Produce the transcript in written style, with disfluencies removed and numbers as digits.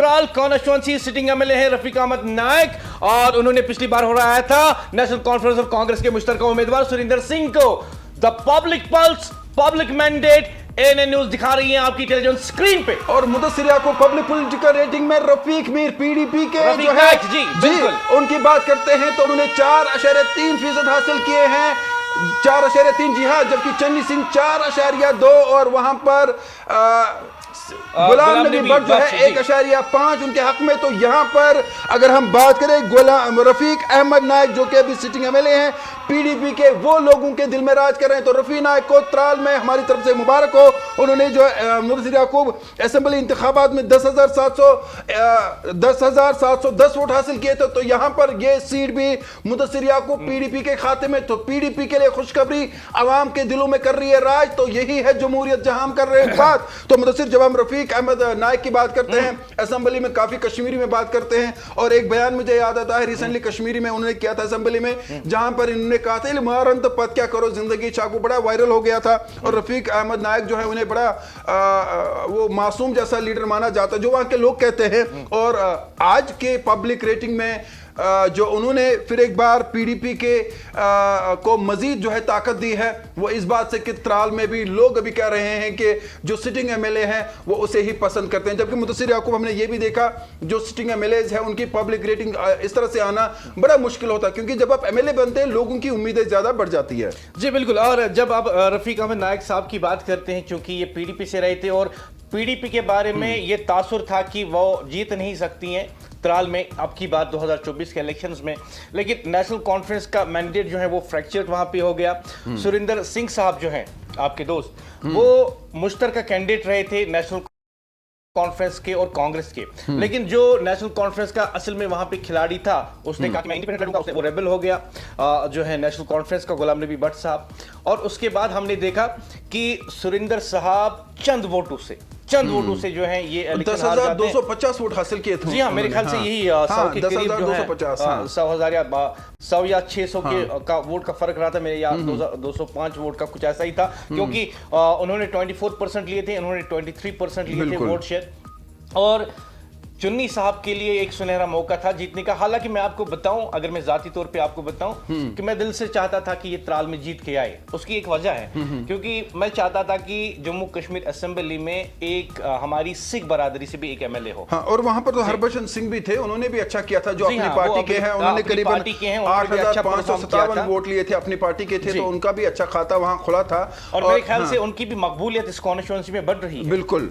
Tral constituency sitting MLA है रफीक अहमद नायक, और उन्होंने पिछली बार हो रहा था नेशनल कॉन्फ्रेंस और कांग्रेस के मुश्तरका उम्मीदवार सुरिंदर सिंह को। The public pulse, public mandate, ANN news दिखा रही है आपकी टेलीविजन स्क्रीन पे। और मुदस्सिर याकूब पब्लिक पॉलिटिकल रेटिंग में रफीक मीर पीडीपी के जो है जी बिल्कुल उनकी बात करते हैं तो उन्होंने 4.3% हासिल किए हैं, 4.3 जी हाँ, जबकि चन्नी सिंह 4.2 और वहां पर गुलाम नबी भट्ट जो है 1.5 उनके हक में। तो यहां पर अगर हम बात करें गुलाम रफीक अहमद नायक जो कि अभी सिटिंग एमएलए हैं पीडीपी के, वो लोगों के दिल में राज कर रहे हैं। तो रफीक नायक को त्राल में हमारी तरफ से मुबारक हो। उन्होंने जो मुदस्सिर याकूब असेंबली इंतखाबात में 10,710 वोट हासिल किए थे, तो यहां पर ये सीट भी मुदस्सिर याकूब पीडीपी के खाते में। तो पीडीपी के लिए खुशखबरी, आवाम के दिलों में कर रही है राज। तो यही है जमहूरियत जहां हम कर रहे हैं बात। तो मुदस्सिर, जब हम रफीक अहमद नायक की बात करते हैं असेंबली में काफी कश्मीरी में बात करते हैं, और एक बयान मुझे याद आता है रिसेंटली कश्मीरी में उन्होंने किया था असेंबली में, जहां पर इन्होंने कहा था मारन तो पद क्या करो जिंदगी चाकू, बड़ा वायरल हो गया था। और रफीक अहमद नायक जो है उन्हें बड़ा वो मासूम जैसा लीडर माना जाता है जो वहां के लोग कहते हैं। और आज के पब्लिक रेटिंग में जो उन्होंने फिर एक बार पीडीपी के को मजीद जो है ताकत दी है, वो इस बात से कि त्राल में भी लोग अभी कह रहे हैं कि जो सिटिंग एमएलए हैं वो उसे ही पसंद करते हैं। जबकि मुदस्सिर याकूब हमने ये भी देखा जो सिटिंग एमएलए हैं उनकी पब्लिक रेटिंग इस तरह से आना बड़ा मुश्किल होता है, क्योंकि जब आप एमएलए बनते हैं लोगों की उम्मीदें ज्यादा बढ़ जाती है। जी बिल्कुल। और जब आप रफीक अहमद नायक साहब की बात करते हैं, क्योंकि ये पीडीपी से रहे थे और पीडीपी के बारे में ये तासुर था कि वो जीत नहीं सकती हैं त्राल में, अब की बात 2024 के इलेक्शंस में। लेकिन नेशनल कॉन्फ्रेंस का मैंडेट जो है वो फ्रैक्चर्ड वहां पे हो गया। सुरिंदर सिंह साहब जो हैं आपके दोस्त, वो मुश्तरका कैंडिडेट रहे थे नेशनल कॉन्फ्रेंस के और कांग्रेस के, लेकिन जो नेशनल कॉन्फ्रेंस का असल में वहां पे खिलाड़ी था उसने कहा कि मैं इंडिपेंडेंट लड़ूंगा, उसने वो रेबल हो गया जो है नेशनल कॉन्फ्रेंस का गुलाम नबी भट्ट साहब। और उसके बाद हमने देखा कि सुरिंदर साहब चंद वोटों से जो है ये 10,250 वोट हासिल किए थे। जी हाँ, मेरे ख्याल से यही 100 के करीब जो है 100,000 या 100 या 600 के का वोट का फर्क रहा था मेरे, या 205 वोट का कुछ ऐसा ही था, क्योंकि उन्होंने 24% लिए थे, इन्होंने 23% लिए थे वोट शेयर। और चुन्नी साहब के लिए एक सुनहरा मौका था जीतने का। हालांकि मैं आपको बताऊं, अगर मैं जाती तौर पे आपको बताऊं कि मैं दिल से चाहता था कि ये त्राल में जीत के आए। उसकी एक वजह है, क्योंकि मैं चाहता था कि जम्मू कश्मीर असेंबली में एक हमारी सिख बरादरी से भी एक एमएलए हो। हाँ, और वहां पर तो हरभजन सिंह भी थे, उन्होंने भी अच्छा किया था, जो अपनी पार्टी के हैं। उन्होंने करीबन 8,557 वोट लिए थे, अपनी पार्टी के थे, तो उनका भी अच्छा खाता वहां खुला था। और मेरे ख्याल से उनकी भी मकबूलियत इस कॉन्स्टिट्यूएंसी में बढ़ रही है। बिल्कुल।